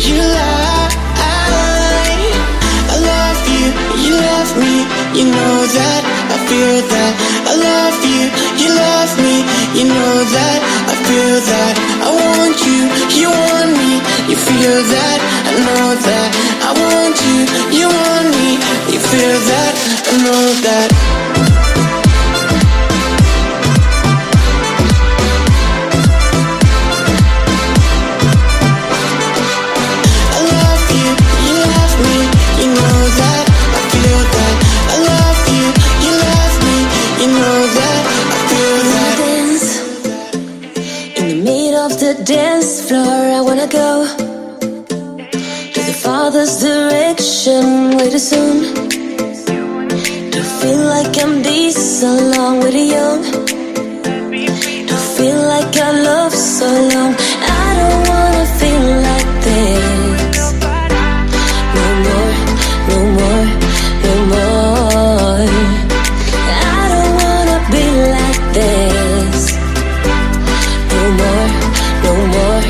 you lie. I love you, you love me, you know that, I feel that. I love you, you love me, you know that, I feel that. I want you, you want me, you feel that, I know that. I want you, you want me, you feel that, I know that. Dance floor, I wanna go to the Father's direction way too soon. To feel like I'm this along with the young. To feel like I love so long. I don't wanna feel like this. No more, no more, no more. I don't wanna be like this. No more, no more,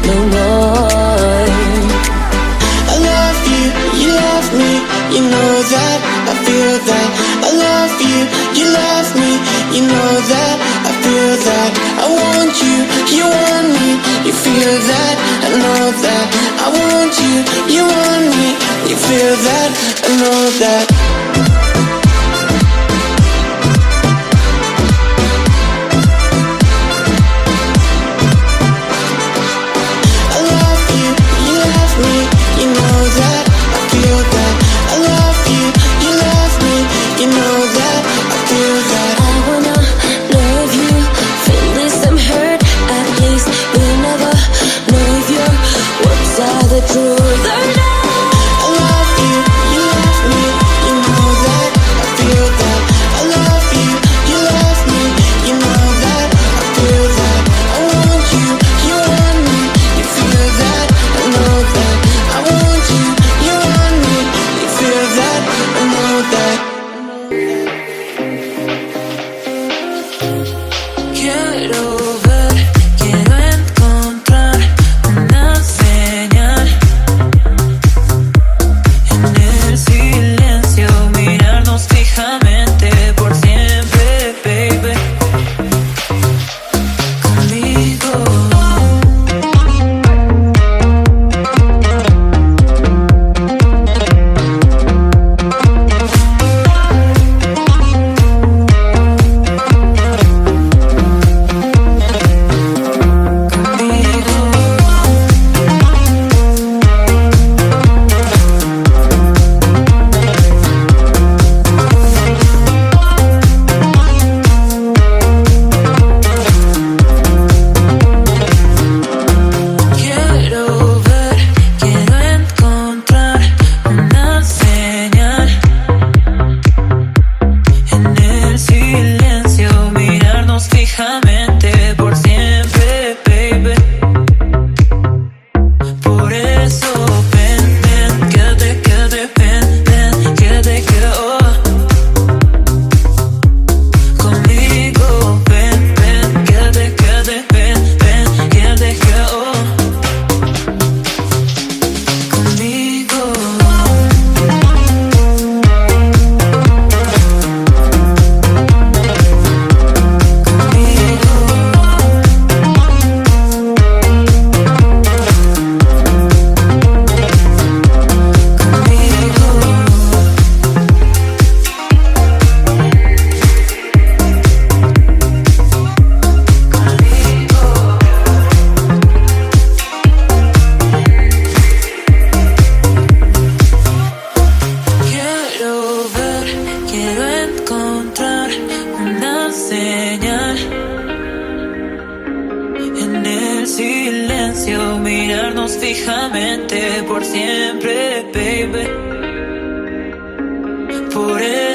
no more. I love you, you love me, you know that, I feel that. I love you, you love me, you know that, I feel that. I want you, you want me, you feel that, I know that. I want you, you want me, you feel that, I know that. The truth or not. I love you, you love me, you know that, I feel that. I love you, you love me, you know that, I feel that. I want you, you want me, you feel that, I know that. I want you, you want me, you feel that, I know that. Quiero ver, quiero encontrar una señal. Fijamente por siempre, baby. Conmigo. silencio, mirarnos fijamente por siempre, baby. Por eso